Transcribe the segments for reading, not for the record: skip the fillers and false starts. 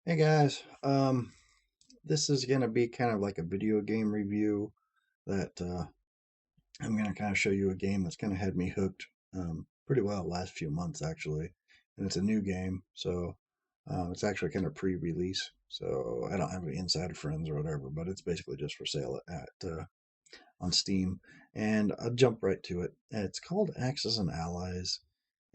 Hey guys, this is gonna be kind of like a video game review that I'm gonna kind of show you a game that's kind of had me hooked pretty well the last few months actually, and it's a new game, so it's actually kind of pre-release, so I don't have any insider friends or whatever, but it's basically just for sale at on Steam, and I'll jump right to it. It's called Axis and Allies,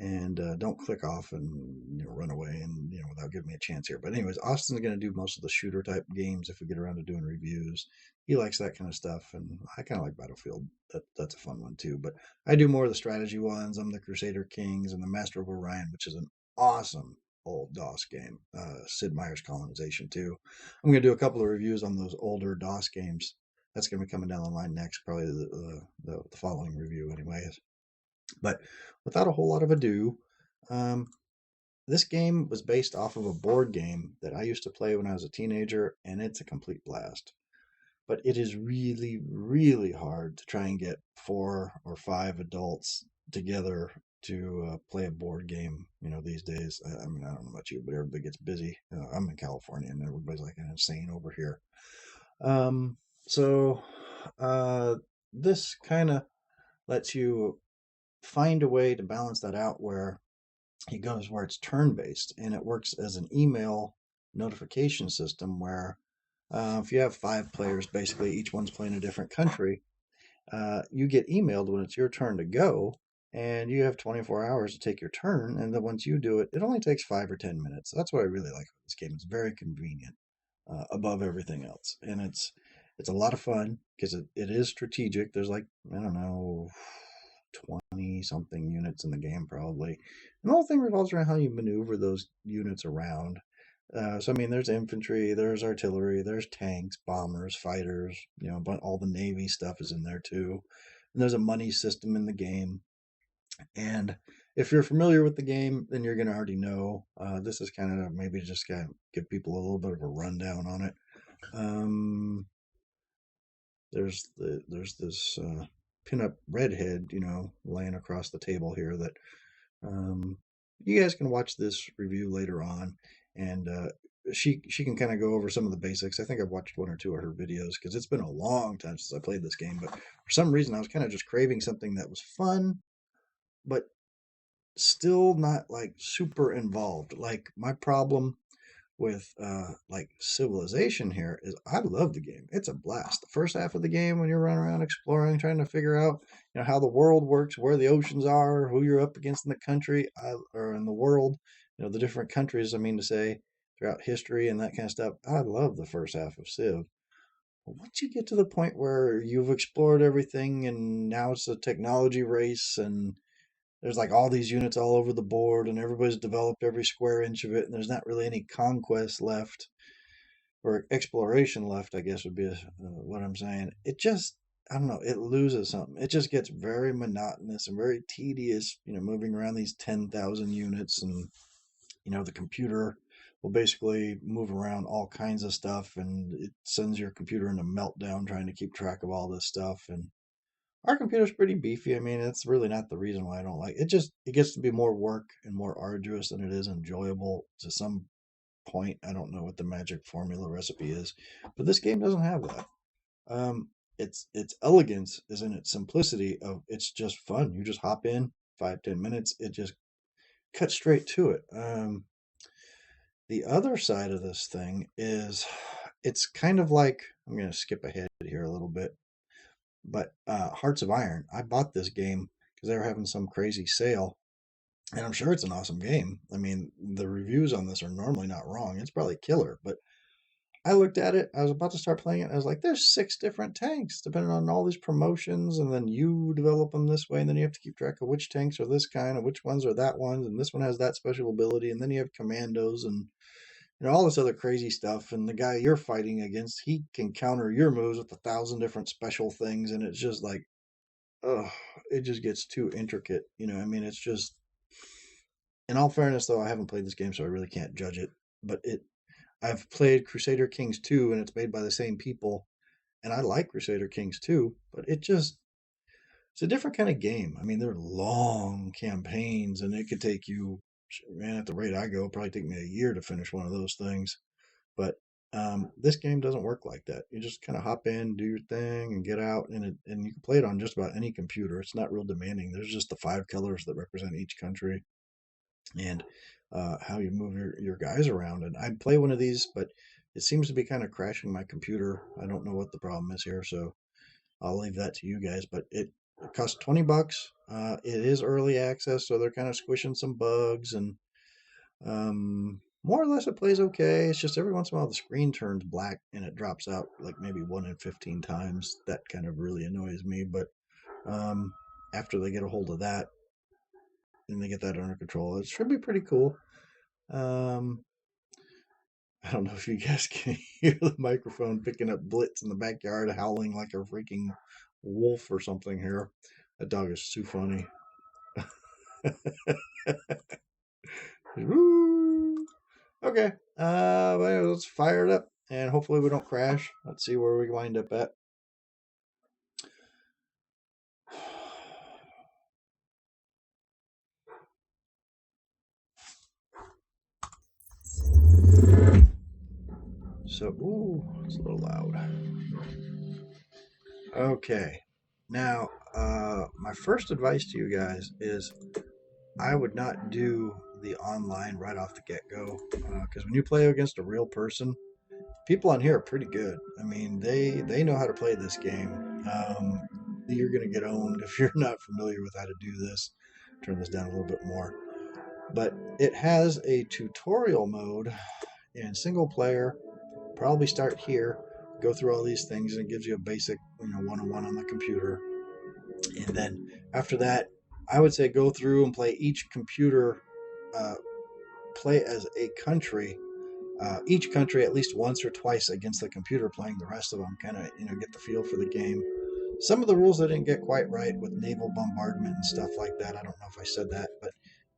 and don't click off and run away and without giving me a chance here. But anyways, Austin's going to do most of the shooter type games if we get around to doing reviews. He likes that kind of stuff, and I kind of like Battlefield. That's a fun one too. But I do more of the strategy ones. I'm the Crusader Kings and the Master of Orion, which is an awesome old DOS game. Sid Meier's Colonization too. I'm going to do a couple of reviews on those older DOS games. That's going to be coming down the line next, probably the following review, anyways. But without a whole lot of ado, um, this game was based off of a board game that I used to play when I was a teenager, and it's a complete blast. But it is really, really hard to try and get 4 or 5 adults together to play a board game. These days. I mean, I don't know about you, but everybody gets busy. I'm in California, and everybody's like insane over here. Um, so uh, this kind of lets you find a way to balance that out where it goes where it's turn based and it works as an email notification system where if you have 5 players, basically each one's playing a different country, you get emailed when it's your turn to go, and you have 24 hours to take your turn. And then once you do it, it only takes 5 or 10 minutes. That's what I really like about this game. It's very convenient above everything else, and it's a lot of fun because it is strategic. There's like I don't know 20 something units in the game probably, and the whole thing revolves around how you maneuver those units around. So I mean, there's infantry, there's artillery, there's tanks, bombers, fighters. But all the navy stuff is in there too. And there's a money system in the game. And if you're familiar with the game, then you're going to already know. This is kind of maybe just kind of give people a little bit of a rundown on it. Um, there's this pinup redhead, laying across the table here that um, you guys can watch this review later on, and she can kind of go over some of the basics. I think I've watched 1 or 2 of her videos because it's been a long time since I played this game, but for some reason I was kind of just craving something that was fun, but still not like super involved. Like my problem with like Civilization here is I love the game. It's a blast. The first half of the game when you're running around exploring, trying to figure out how the world works, where the oceans are, who you're up against in the country or in the world, the different countries. I mean to say throughout history and that kind of stuff. I love the first half of Civ. But once you get to the point where you've explored everything and now it's a technology race and there's like all these units all over the board and everybody's developed every square inch of it and there's not really any conquest left or exploration left, I guess would be what I'm saying. It just, I don't know, it loses something. It just gets very monotonous and very tedious, moving around these 10,000 units, and the computer will basically move around all kinds of stuff, and it sends your computer into meltdown trying to keep track of all this stuff. And our computer's pretty beefy. I mean, it's really not the reason why I don't like it. Just it gets to be more work and more arduous than it is enjoyable to some point. I don't know what the magic formula recipe is, but this game doesn't have that. Its elegance is in its simplicity of it's just fun. You just hop in 5-10 minutes. It just cuts straight to it. The other side of this thing is it's kind of like I'm going to skip ahead here a little bit, but Hearts of Iron. I bought this game because they were having some crazy sale, and I'm sure it's an awesome game. I mean, the reviews on this are normally not wrong. It's probably killer, but I looked at it. I was about to start playing it. And I was like, "There's 6 different tanks, depending on all these promotions, and then you develop them this way, and then you have to keep track of which tanks are this kind, and which ones are that ones, and this one has that special ability, and then you have commandos and all this other crazy stuff. And the guy you're fighting against, he can counter your moves with 1,000 different special things, and it's just like, oh, it just gets too intricate. I mean, it's just. In all fairness, though, I haven't played this game, so I really can't judge it. But I've played Crusader Kings 2, and it's made by the same people, and I like Crusader Kings 2, but it's a different kind of game. I mean, they're long campaigns, and it could take you, man, at the rate I go, it'll probably take me a year to finish one of those things. But this game doesn't work like that. You just kind of hop in, do your thing, and get out, and you can play it on just about any computer. It's not real demanding. There's just the 5 colors that represent each country, and how you move your guys around. And I play one of these, but it seems to be kind of crashing my computer. I don't know what the problem is here, so I'll leave that to you guys. But it costs $20. It is early access, so they're kind of squishing some bugs, and more or less it plays okay. It's just every once in a while the screen turns black and it drops out like maybe 1 in 15 times. That kind of really annoys me. But after they get a hold of that and they get that under control, it should be pretty cool. I don't know if you guys can hear the microphone picking up Blitz in the backyard howling like a freaking wolf or something here. That dog is too funny. Woo! Okay, well, let's fire it up and hopefully we don't crash. Let's see where we wind up at. So, ooh, it's a little loud. Okay, now, my first advice to you guys is I would not do the online right off the get-go, because when you play against a real person, people on here are pretty good. I mean, they know how to play this game. You're going to get owned if you're not familiar with how to do this. Turn this down a little bit more. But it has a tutorial mode in single player. Probably start here, go through all these things, and it gives you a basic, one-on-one on the computer. And then after that, I would say go through and play each computer, play as a country, each country at least once or twice against the computer playing the rest of them, kind of, get the feel for the game. Some of the rules I didn't get quite right with naval bombardment and stuff like that. I don't know if I said that, but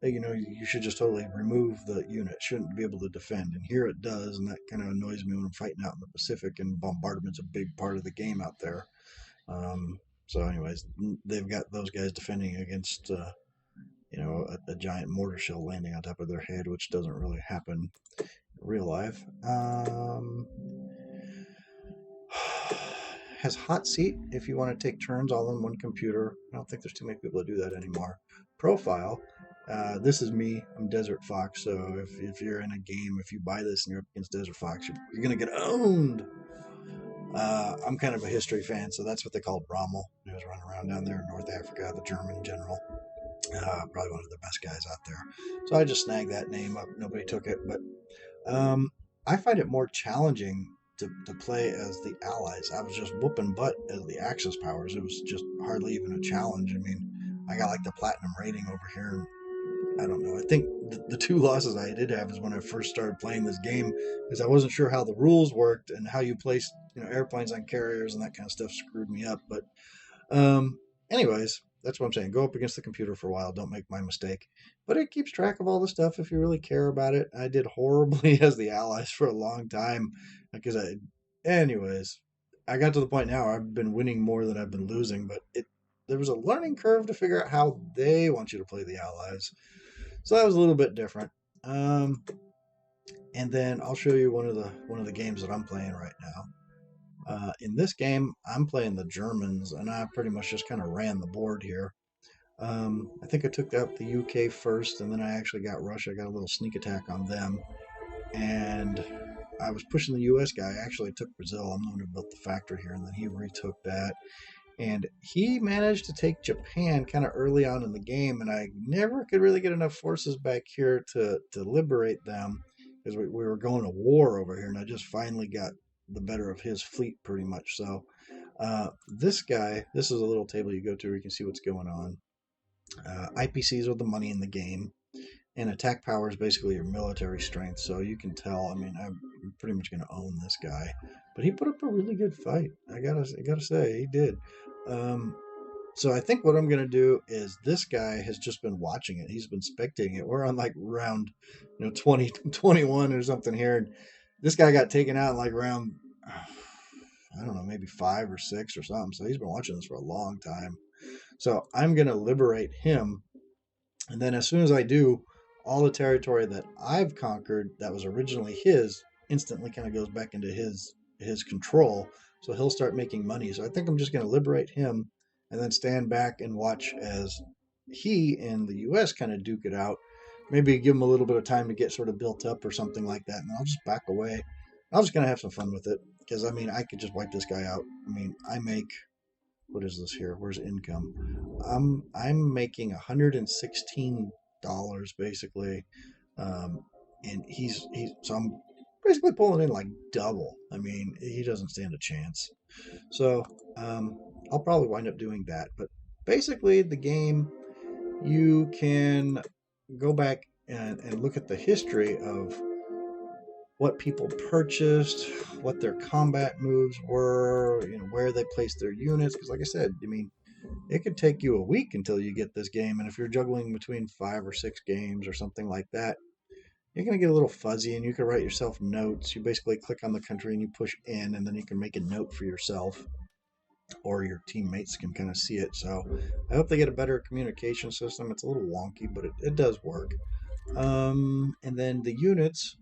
you should just totally remove the unit. It shouldn't be able to defend, and here it does, and that kind of annoys me when I'm fighting out in the Pacific, and bombardment's a big part of the game out there. So, anyways, they've got those guys defending against, a giant mortar shell landing on top of their head, which doesn't really happen in real life. Has hot seat if you want to take turns all on one computer. I don't think there's too many people that do that anymore. Profile. This is me. I'm Desert Fox. So if you're in a game, if you buy this and you're up against Desert Fox, you're going to get owned. I'm kind of a history fan, so that's what they called Rommel. He was running around down there in North Africa, the German general. Probably one of the best guys out there. So I just snagged that name up. Nobody took it, but I find it more challenging to play as the Allies. I was just whooping butt as the Axis powers. It was just hardly even a challenge. I mean, I got like the platinum rating over here. And I don't know. I think the 2 losses I did have is when I first started playing this game, because I wasn't sure how the rules worked and how you placed airplanes on carriers and that kind of stuff screwed me up. But anyways, that's what I'm saying. Go up against the computer for a while. Don't make my mistake. But it keeps track of all the stuff if you really care about it. I did horribly as the Allies for a long time because anyways, I got to the point now where I've been winning more than I've been losing, but there was a learning curve to figure out how they want you to play the Allies. So that was a little bit different. And then I'll show you one of the games that I'm playing right now. In this game, I'm playing the Germans, and I pretty much just kind of ran the board here. I think I took out the UK first, and then I actually got Russia. I got a little sneak attack on them, and I was pushing the US guy. I actually took Brazil. I'm the one who built the factory here, and then he retook that. And he managed to take Japan kind of early on in the game, and I never could really get enough forces back here to liberate them because we were going to war over here, and I just finally got the better of his fleet pretty much. So this guy, this is a little table you go to where you can see what's going on. IPCs are the money in the game, and attack power is basically your military strength. So you can tell. I mean, I'm pretty much going to own this guy, but he put up a really good fight. I gotta say, he did. So I think what I'm going to do is this guy has just been watching it. He's been spectating it. We're on like round, 20, 21 or something here. And this guy got taken out in like round, I don't know, maybe 5 or 6 or something. So he's been watching this for a long time. So I'm going to liberate him. And then as soon as I do, all the territory that I've conquered that was originally his instantly kind of goes back into his control. So he'll start making money. So I think I'm just going to liberate him and then stand back and watch as he and the U.S. kind of duke it out. Maybe give him a little bit of time to get sort of built up or something like that, and I'll just back away. I'm just gonna have some fun with it because I mean I could just wipe this guy out. I mean I make, what is this here? Where's income? I'm making $116 basically, um, and he's so I'm basically pulling in like double. I mean he doesn't stand a chance. So um, I'll probably wind up doing that. But basically the game, you can go back and look at the history of what people purchased, what their combat moves were, where they placed their units. Because, like I said, I mean, it could take you a week until you get this game. And if you're juggling between 5 or 6 games or something like that, you're going to get a little fuzzy and you can write yourself notes. You basically click on the country and you push in, and then you can make a note for yourself or your teammates can kind of see it. So I hope they get a better communication system. It's a little wonky, but it does work. And then the units,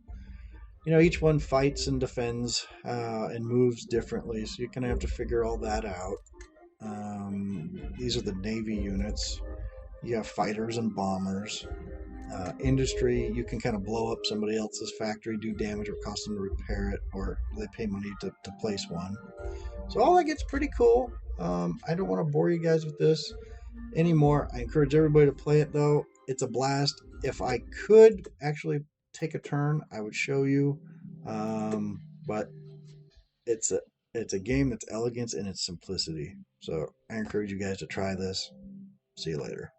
each one fights and defends and moves differently, so you kind of have to figure all that out. These are the Navy units. You have fighters and bombers. Industry, you can kind of blow up somebody else's factory, do damage, or cost them to repair it, or they pay money to place one. So all that gets pretty cool. I don't want to bore you guys with this anymore. I encourage everybody to play it though. It's a blast. If I could actually take a turn, I would show you. But it's a game that's elegance in its simplicity. So I encourage you guys to try this. See you later.